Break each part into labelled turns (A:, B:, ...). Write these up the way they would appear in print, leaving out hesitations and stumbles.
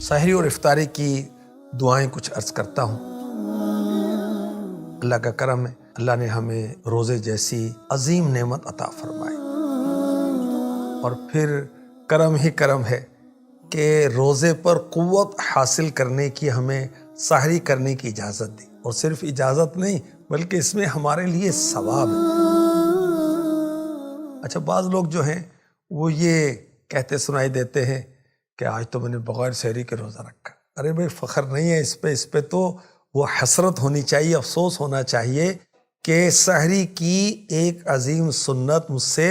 A: سحری اور افطاری کی دعائیں کچھ عرض کرتا ہوں۔ اللہ کا کرم ہے، اللہ نے ہمیں روزے جیسی عظیم نعمت عطا فرمائی، اور پھر کرم ہی کرم ہے کہ روزے پر قوت حاصل کرنے کی ہمیں سحری کرنے کی اجازت دی، اور صرف اجازت نہیں بلکہ اس میں ہمارے لیے ثواب ہے۔ اچھا، بعض لوگ جو ہیں وہ یہ کہتے سنائی دیتے ہیں کہ آج تو میں نے بغیر سحری کے روزہ رکھا۔ ارے بھائی، فخر نہیں ہے اس پہ تو وہ حسرت ہونی چاہیے، افسوس ہونا چاہیے کہ سحری کی ایک عظیم سنت مجھ سے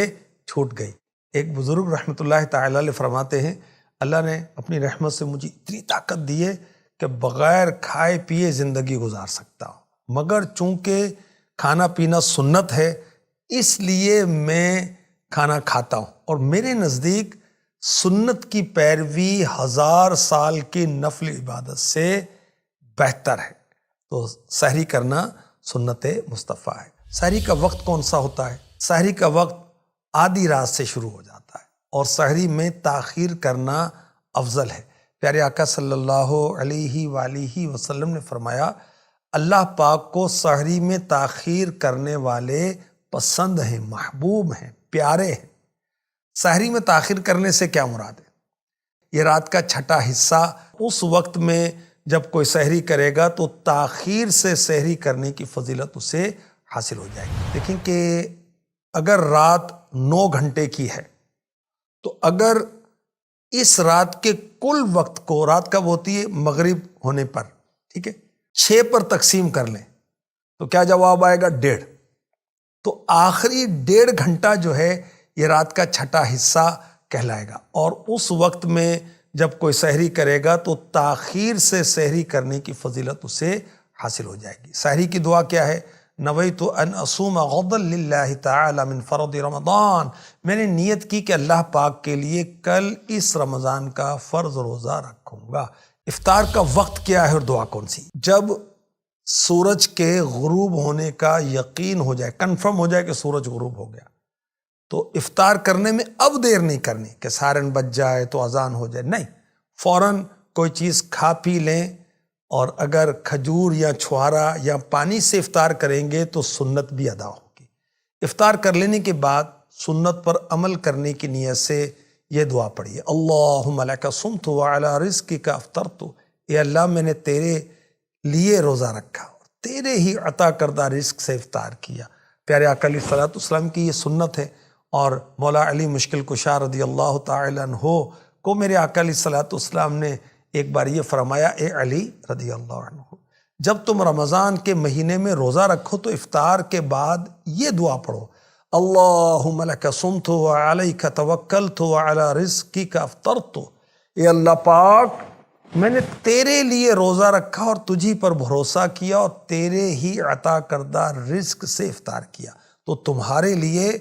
A: چھوٹ گئی۔ ایک بزرگ رحمۃ اللہ تعالی علیہ فرماتے ہیں، اللہ نے اپنی رحمت سے مجھے اتنی طاقت دی ہے کہ بغیر کھائے پیے زندگی گزار سکتا ہوں، مگر چونکہ کھانا پینا سنت ہے اس لیے میں کھانا کھاتا ہوں، اور میرے نزدیک سنت کی پیروی 1000 سال کی نفل عبادت سے بہتر ہے۔ تو سحری کرنا سنت مصطفیٰ ہے۔ سحری کا وقت کون سا ہوتا ہے؟ سحری کا وقت آدھی رات سے شروع ہو جاتا ہے، اور سحری میں تاخیر کرنا افضل ہے۔ پیارے آقا صلی اللہ علیہ وآلہ وسلم نے فرمایا، اللہ پاک کو سحری میں تاخیر کرنے والے پسند ہیں، محبوب ہیں، پیارے ہیں۔ سحری میں تاخیر کرنے سے کیا مراد ہے؟ یہ رات کا چھٹا حصہ، اس وقت میں جب کوئی سحری کرے گا تو تاخیر سے سحری کرنے کی فضیلت اسے حاصل ہو جائے گی۔ دیکھیں کہ اگر رات 9 گھنٹے کی ہے تو اگر اس رات کے کل وقت کو، رات کب ہوتی ہے؟ مغرب ہونے پر، ٹھیک ہے، 6 پر تقسیم کر لیں تو کیا جواب آئے گا؟ 1.5۔ تو آخری 1.5 گھنٹہ جو ہے یہ رات کا چھٹا حصہ کہلائے گا، اور اس وقت میں جب کوئی سحری کرے گا تو تاخیر سے سحری کرنے کی فضیلت اسے حاصل ہو جائے گی۔ سحری کی دعا کیا ہے؟ نویت ان اصوم غدا للہ تعالی من فرض رمضان، میں نے نیت کی کہ اللہ پاک کے لیے کل اس رمضان کا فرض روزہ رکھوں گا۔ افطار کا وقت کیا ہے اور دعا کون سی؟ جب سورج کے غروب ہونے کا یقین ہو جائے، کنفرم ہو جائے کہ سورج غروب ہو گیا، تو افطار کرنے میں اب دیر نہیں کرنی کہ سارن بج جائے تو اذان ہو جائے، نہیں، فوراً کوئی چیز کھا پی لیں، اور اگر کھجور یا چھوارا یا پانی سے افطار کریں گے تو سنت بھی ادا ہوگی۔ افطار کر لینے کے بعد سنت پر عمل کرنے کی نیت سے یہ دعا پڑھیے، اللہم لک صمت وعلی رزقک افطرت، اے اللہ میں نے تیرے لیے روزہ رکھا اور تیرے ہی عطا کردہ رزق سے افطار کیا۔ پیارے آقا علیہ الصلوۃ والسلام کی یہ سنت ہے، اور مولا علی مشکل کشا رضی اللہ تعالی عنہ کو میرے آقا علیہ الصلوۃ والسلام نے ایک بار یہ فرمایا، اے علی رضی اللہ عنہ، جب تم رمضان کے مہینے میں روزہ رکھو تو افطار کے بعد یہ دعا پڑھو، اللہم لک صمت وعلیک توکلت وعلی رزقک افطرت، اے اللہ پاک میں نے تیرے لیے روزہ رکھا اور تجھی پر بھروسہ کیا اور تیرے ہی عطا کردہ رزق سے افطار کیا، تو تمہارے لیے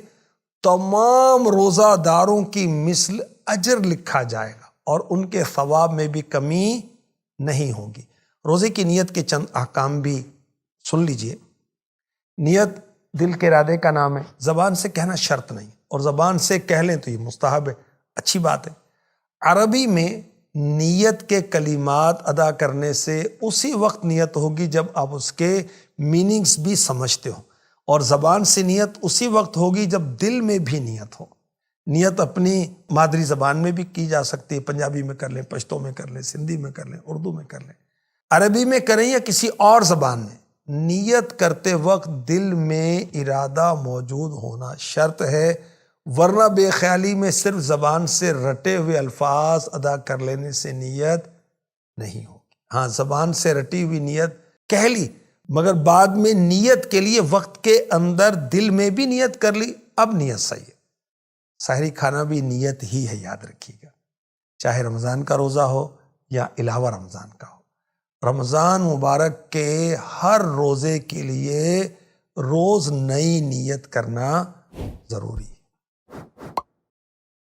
A: تمام روزہ داروں کی مثل اجر لکھا جائے گا، اور ان کے ثواب میں بھی کمی نہیں ہوگی۔ روزے کی نیت کے چند احکام بھی سن لیجئے۔ نیت دل کے ارادے کا نام ہے، زبان سے کہنا شرط نہیں، اور زبان سے کہہ لیں تو یہ مستحب ہے، اچھی بات ہے۔ عربی میں نیت کے کلمات ادا کرنے سے اسی وقت نیت ہوگی جب آپ اس کے میننگز بھی سمجھتے ہو، اور زبان سے نیت اسی وقت ہوگی جب دل میں بھی نیت ہو۔ نیت اپنی مادری زبان میں بھی کی جا سکتی ہے، پنجابی میں کر لیں، پشتو میں کر لیں، سندھی میں کر لیں، اردو میں کر لیں، عربی میں کریں یا کسی اور زبان میں۔ نیت کرتے وقت دل میں ارادہ موجود ہونا شرط ہے، ورنہ بے خیالی میں صرف زبان سے رٹے ہوئے الفاظ ادا کر لینے سے نیت نہیں ہوگی۔ ہاں، زبان سے رٹی ہوئی نیت کہہ لی، مگر بعد میں نیت کے لیے وقت کے اندر دل میں بھی نیت کر لی، اب نیت صحیح ہے۔ سحری کھانا بھی نیت ہی ہے، یاد رکھیے گا، چاہے رمضان کا روزہ ہو یا علاوہ رمضان کا ہو۔ رمضان مبارک کے ہر روزے کے لیے روز نئی نیت کرنا ضروری ہے۔